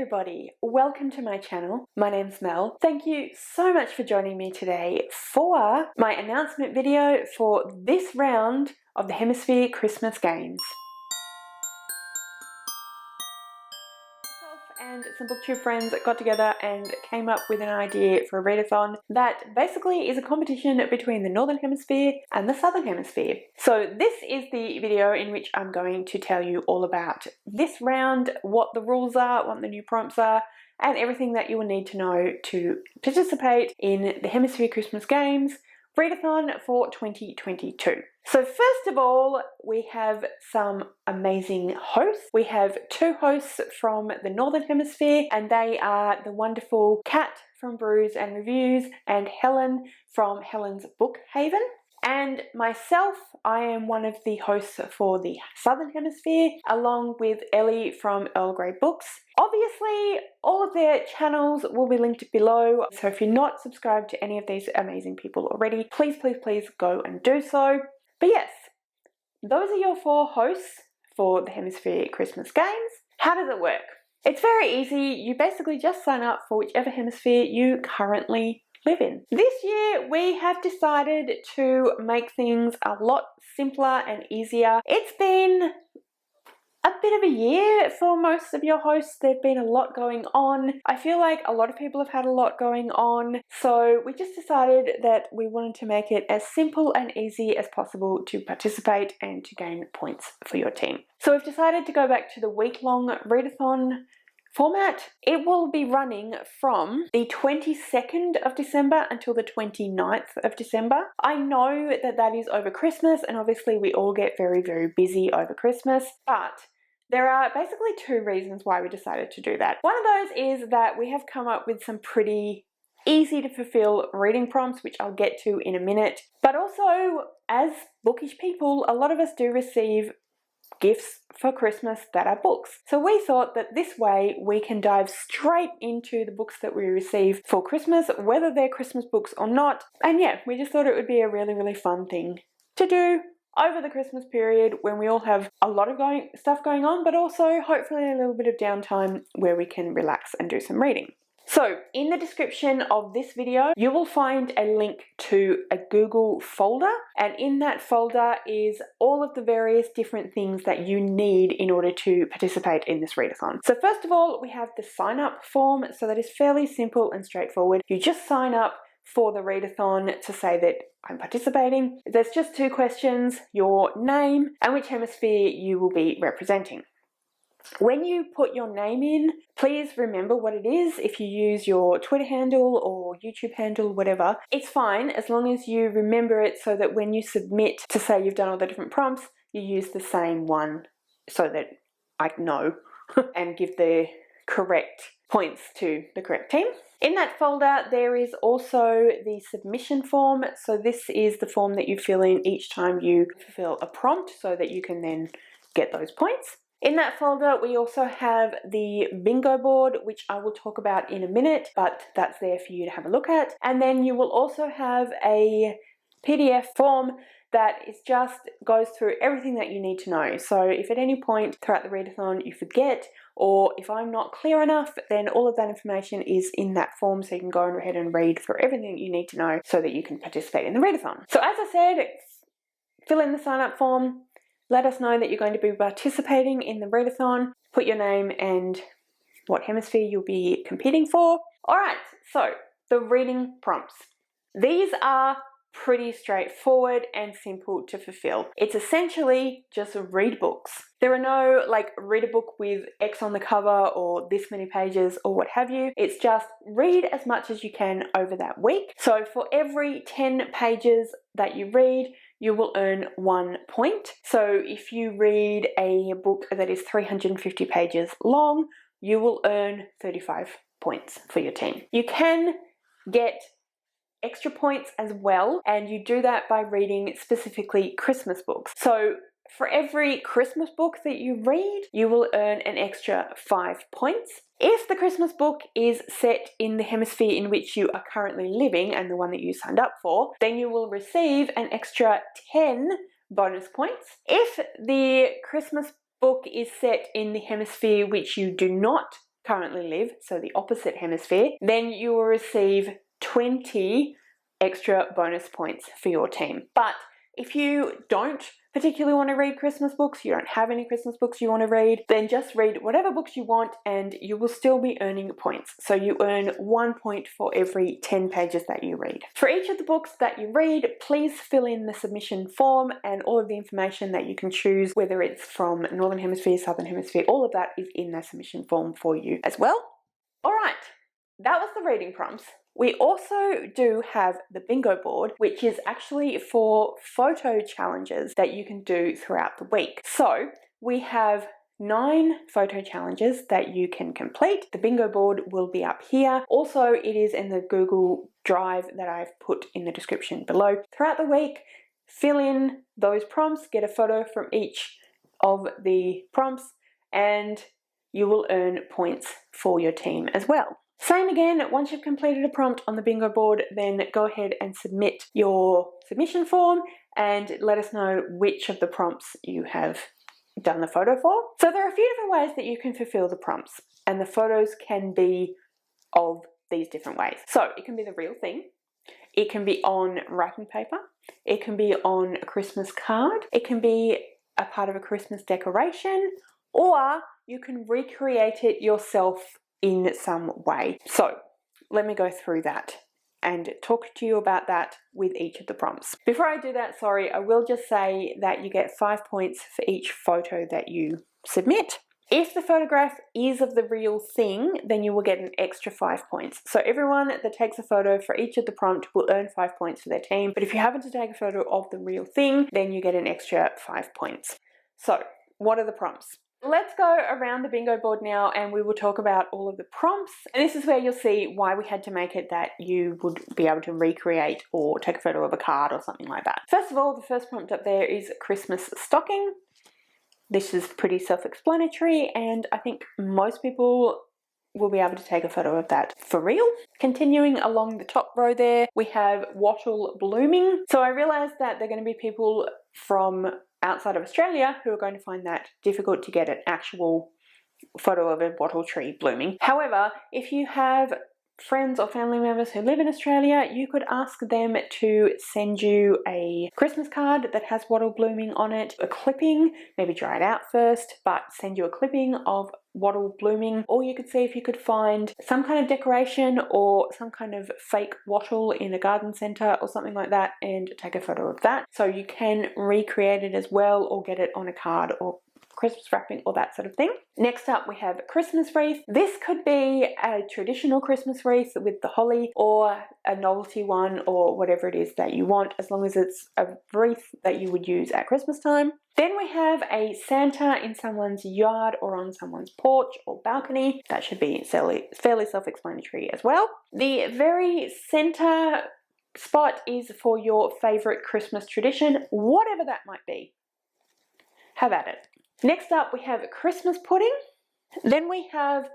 everybody, welcome to my channel. My name's Mel. Thank you so much for joining me today for my announcement video for this round of the Hemisphere Christmas Games. And some BookTube friends got together and came up with an idea for a readathon that basically is a competition between the Northern Hemisphere and the Southern Hemisphere. So this is the video in which I'm going to tell you all about this round, what the rules are, what the new prompts are, and everything that you will need to know to participate in the Hemisphere Christmas Games readathon for 2022. So first of all, we have some amazing hosts. We have two hosts from the Northern Hemisphere, and they are the wonderful Kat from Brews and Reviews and Helen from Helen's Book Haven. And myself, I am one of the hosts for the Southern Hemisphere, along with Ellie from Earl Grey Books. Obviously, all of their channels will be linked below, so if you're not subscribed to any of these amazing people already, please go and do so. But yes, those are your four hosts for the Hemisphere Christmas Games. How does it work? It's very easy. You basically just sign up for whichever hemisphere you currently live in. This year we have decided to make things a lot simpler and easier. It's been a bit of a year for most of your hosts. There's been a lot going on. I feel like a lot of people have had a lot going on, so we just decided that we wanted to make it as simple and easy as possible to participate and to gain points for your team. So we've decided to go back to the week-long readathon format. It will be running from the 22nd of December until the 29th of December. I know that that is over Christmas, and obviously we all get very busy over Christmas, but there are basically two reasons why we decided to do that. One of those is that we have come up with some pretty easy to fulfill reading prompts, which I'll get to in a minute. But also, as bookish people, a lot of us do receive gifts for Christmas that are books. So we thought that this way we can dive straight into the books that we receive for Christmas, whether they're Christmas books or not. And yeah, we just thought it would be a really fun thing to do over the Christmas period when we all have a lot of stuff going on, but also hopefully a little bit of downtime where we can relax and do some reading. So in the description of this video, you will find a link to a Google folder, and in that folder is all of the various different things that you need in order to participate in this readathon. So first of all, we have the sign up form. So that is fairly simple and straightforward. You just sign up for the readathon to say that I'm participating. There's just two questions: your name and which hemisphere you will be representing. When you put your name in, please remember what it is. If you use your Twitter handle or YouTube handle, whatever, it's fine as long as you remember it, so that when you submit to say you've done all the different prompts, you use the same one so that I know and give the correct points to the correct team. In that folder, there is also the submission form. So this is the form that you fill in each time you fulfill a prompt so that you can then get those points. In that folder, we also have the bingo board, which I will talk about in a minute, but that's there for you to have a look at. And then you will also have a PDF form that goes through everything that you need to know. So if at any point throughout the readathon you forget, or if I'm not clear enough, then all of that information is in that form, so you can go ahead and read through everything you need to know so that you can participate in the readathon. So as I said, fill in the sign up form. Let us know that you're going to be participating in the readathon. Put your name and what hemisphere you'll be competing for. Alright, so the reading prompts. These are pretty straightforward and simple to fulfill. It's essentially just read books. There are no read a book with X on the cover or this many pages or what have you. It's just read as much as you can over that week. So for every 10 pages that you read, you will earn 1 point. So if you read a book that is 350 pages long, you will earn 35 points for your team. You can get extra points as well, and you do that by reading specifically Christmas books. So for every Christmas book that you read, you will earn an extra 5 points. If the Christmas book is set in the hemisphere in which you are currently living and the one that you signed up for, then you will receive an extra 10 bonus points. If the Christmas book is set in the hemisphere which you do not currently live, so the opposite hemisphere, then you will receive 20 extra bonus points for your team. But if you don't particularly want to read Christmas books, you don't have any Christmas books you want to read, then just read whatever books you want and you will still be earning points. So you earn 1 point for every 10 pages that you read. For each of the books that you read, please fill in the submission form and all of the information that you can choose, whether it's from Northern Hemisphere, Southern Hemisphere, all of that is in the submission form for you as well. All right, that was the reading prompts. We also do have the bingo board, which is actually for photo challenges that you can do throughout the week. So we have 9 photo challenges that you can complete. The bingo board will be up here. Also, it is in the Google Drive that I've put in the description below. Throughout the week, fill in those prompts, get a photo from each of the prompts, and you will earn points for your team as well. Same again, once you've completed a prompt on the bingo board, then go ahead and submit your submission form and let us know which of the prompts you have done the photo for. So there are a few different ways that you can fulfill the prompts, and the photos can be of these different ways. So it can be the real thing, it can be on wrapping paper, it can be on a Christmas card, it can be a part of a Christmas decoration, or you can recreate it yourself in some way. So let me go through that and talk to you about that with each of the prompts. Before I do that, sorry, I will just say that you get 5 points for each photo that you submit. If the photograph is of the real thing, then you will get an extra 5 points. So everyone that takes a photo for each of the prompt will earn 5 points for their team. But if you happen to take a photo of the real thing, then you get an extra 5 points. So what are the prompts? Let's go around the bingo board now and we will talk about all of the prompts. And this is where you'll see why we had to make it that you would be able to recreate or take a photo of a card or something like that. First of all, the first prompt up there is Christmas stocking. This is pretty self-explanatory and I think most people will be able to take a photo of that for real. Continuing along the top row there, we have wattle blooming. So I realized that there are going to be people from outside of Australia who are going to find that difficult to get an actual photo of a wattle tree blooming. However, if you have friends or family members who live in Australia, you could ask them to send you a Christmas card that has wattle blooming on it, a clipping, maybe dry it out first, but send you a clipping of wattle blooming, or you could see if you could find some kind of decoration or some kind of fake wattle in a garden centre or something like that and take a photo of that. So you can recreate it as well or get it on a card or Christmas wrapping or that sort of thing. Next up we have Christmas wreath. This could be a traditional Christmas wreath with the holly or a novelty one or whatever it is that you want, as long as it's a wreath that you would use at Christmas time. Then we have a Santa in someone's yard or on someone's porch or balcony. That should be fairly self-explanatory as well. The very center spot is for your favorite Christmas tradition, whatever that might be. Have at it. Next up, we have Christmas pudding. Then we have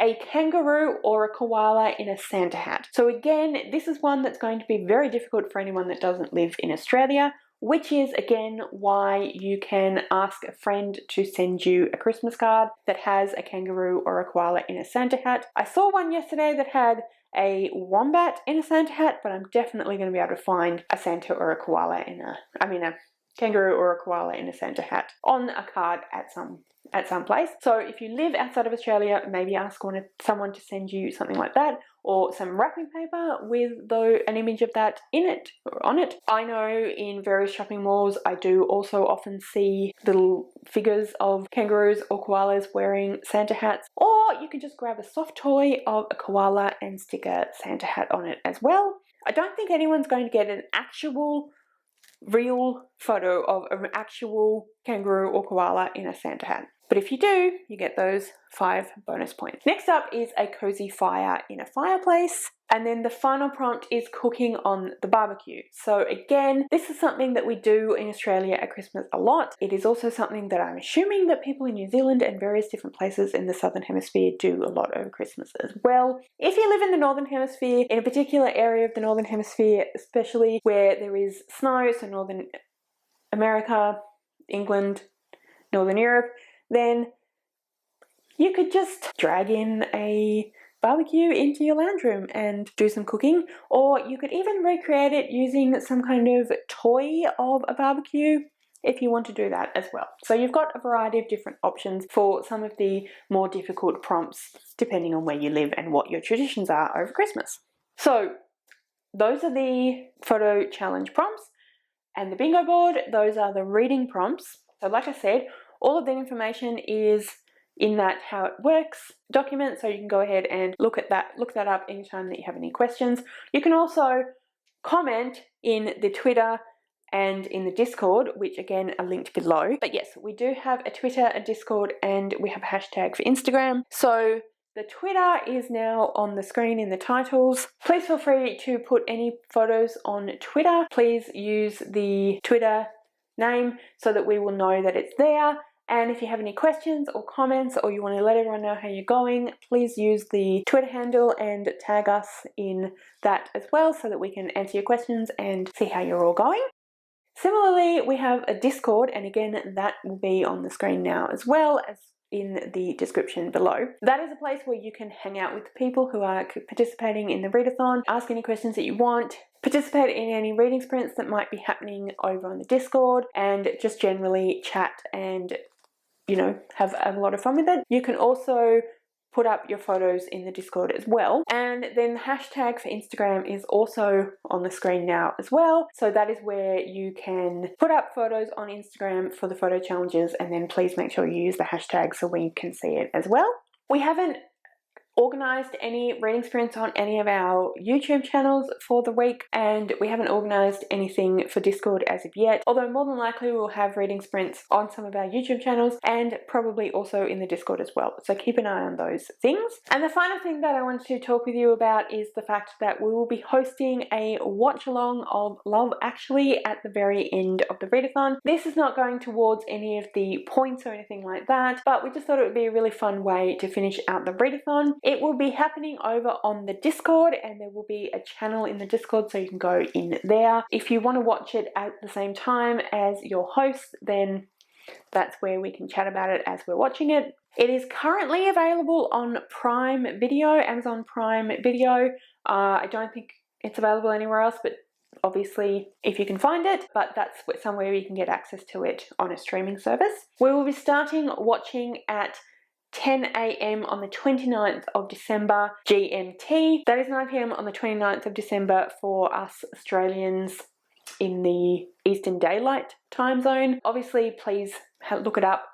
a kangaroo or a koala in a Santa hat. So again, this is one that's going to be very difficult for anyone that doesn't live in Australia, which is again why you can ask a friend to send you a Christmas card that has a kangaroo or a koala in a Santa hat. I saw one yesterday that had a wombat in a Santa hat, but I'm definitely going to be able to find a Santa or a koala in a kangaroo or a koala in a Santa hat on a card at some place. So if you live outside of Australia, maybe ask someone to send you something like that, or some wrapping paper with an image of that in it or on it. I know in various shopping malls I do also often see little figures of kangaroos or koalas wearing Santa hats, or you can just grab a soft toy of a koala and stick a Santa hat on it as well. I don't think anyone's going to get an actual real photo of an actual kangaroo or koala in a Santa hat. But if you do, you get those 5 bonus points. Next up is a cozy fire in a fireplace. And then the final prompt is cooking on the barbecue. So again, this is something that we do in Australia at Christmas a lot. It is also something that I'm assuming that people in New Zealand and various different places in the Southern Hemisphere do a lot over Christmas as well. If you live in the Northern Hemisphere, in a particular area of the Northern Hemisphere, especially where there is snow, so Northern America, England, Northern Europe, then you could just drag in a barbecue into your lounge room and do some cooking, or you could even recreate it using some kind of toy of a barbecue if you want to do that as well. So you've got a variety of different options for some of the more difficult prompts depending on where you live and what your traditions are over Christmas. So those are the photo challenge prompts, and the bingo board, those are the reading prompts. So like I said, all of the information is in that how it works document, so you can go ahead and look that up anytime that you have any questions. You can also comment in the Twitter and in the Discord, which again are linked below. But yes, we do have a Twitter, a Discord, and we have a hashtag for Instagram. So the Twitter is now on the screen in the titles. Please feel free to put any photos on Twitter. Please use the Twitter name so that we will know that it's there. And if you have any questions or comments, or you want to let everyone know how you're going, please use the Twitter handle and tag us in that as well so that we can answer your questions and see how you're all going. Similarly, we have a Discord, and again, that will be on the screen now as well as in the description below. That is a place where you can hang out with people who are participating in the readathon, ask any questions that you want, participate in any reading sprints that might be happening over on the Discord, and just generally chat and, you know, have a lot of fun with it. You can also put up your photos in the Discord as well. And then the hashtag for Instagram is also on the screen now as well. So that is where you can put up photos on Instagram for the photo challenges, and then please make sure you use the hashtag so we can see it as well. We haven't organised any reading sprints on any of our YouTube channels for the week, and we haven't organised anything for Discord as of yet, although more than likely we'll have reading sprints on some of our YouTube channels and probably also in the Discord as well, so keep an eye on those things. And the final thing that I wanted to talk with you about is the fact that we will be hosting a watch along of Love Actually at the very end of the readathon. This is not going towards any of the points or anything like that, but we just thought it would be a really fun way to finish out the readathon. It will be happening over on the Discord, and there will be a channel in the Discord so you can go in there. If you want to watch it at the same time as your host, then that's where we can chat about it as we're watching it. It is currently available on Prime Video, Amazon Prime Video. I don't think it's available anywhere else, but obviously if you can find it, but that's somewhere you can get access to it on a streaming service. We will be starting watching at 10 AM on the 29th of December GMT. That is 9 PM on the 29th of December for us Australians in the Eastern Daylight time zone. Obviously, please look it up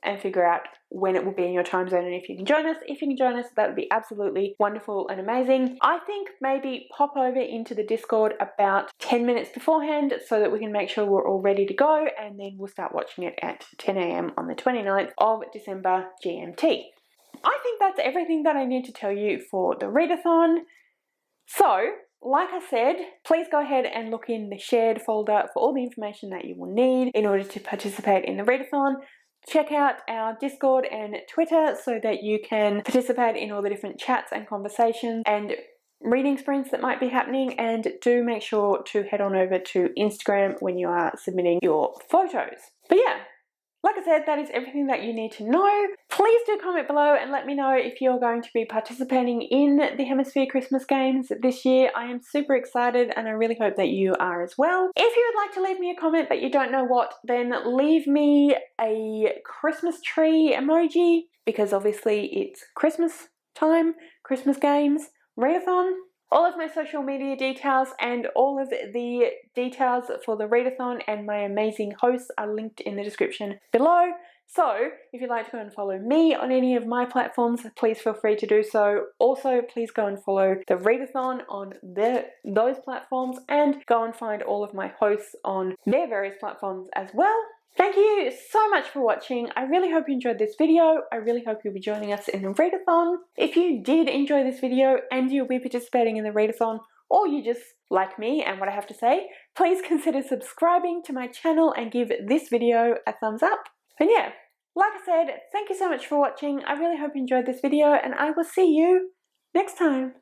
and figure out when it will be in your time zone and if you can join us. If you can join us, that would be absolutely wonderful and amazing. I think maybe pop over into the Discord about 10 minutes beforehand so that we can make sure we're all ready to go, and then we'll start watching it at 10 AM on the 29th of December GMT. I think that's everything that I need to tell you for the readathon. So, like I said, please go ahead and look in the shared folder for all the information that you will need in order to participate in the readathon. Check out our Discord and Twitter so that you can participate in all the different chats and conversations and reading sprints that might be happening, and do make sure to head on over to Instagram when you are submitting your photos. But yeah, like I said, that is everything that you need to know. Please do comment below and let me know if you're going to be participating in the Hemisphere Christmas games this year. I am super excited and I really hope that you are as well. If you would like to leave me a comment but you don't know what, then leave me a Christmas tree emoji, because obviously it's Christmas time, Christmas games, readathon. All of my social media details and all of the details for the readathon and my amazing hosts are linked in the description below. So if you'd like to go and follow me on any of my platforms, please feel free to do so. Also, please go and follow the readathon on those platforms, and go and find all of my hosts on their various platforms as well. Thank you so much for watching. I really hope you enjoyed this video. I really hope you'll be joining us in the readathon. If you did enjoy this video and you'll be participating in the readathon, or you just like me and what I have to say, please consider subscribing to my channel and give this video a thumbs up. And yeah, like I said, thank you so much for watching. I really hope you enjoyed this video, and I will see you next time.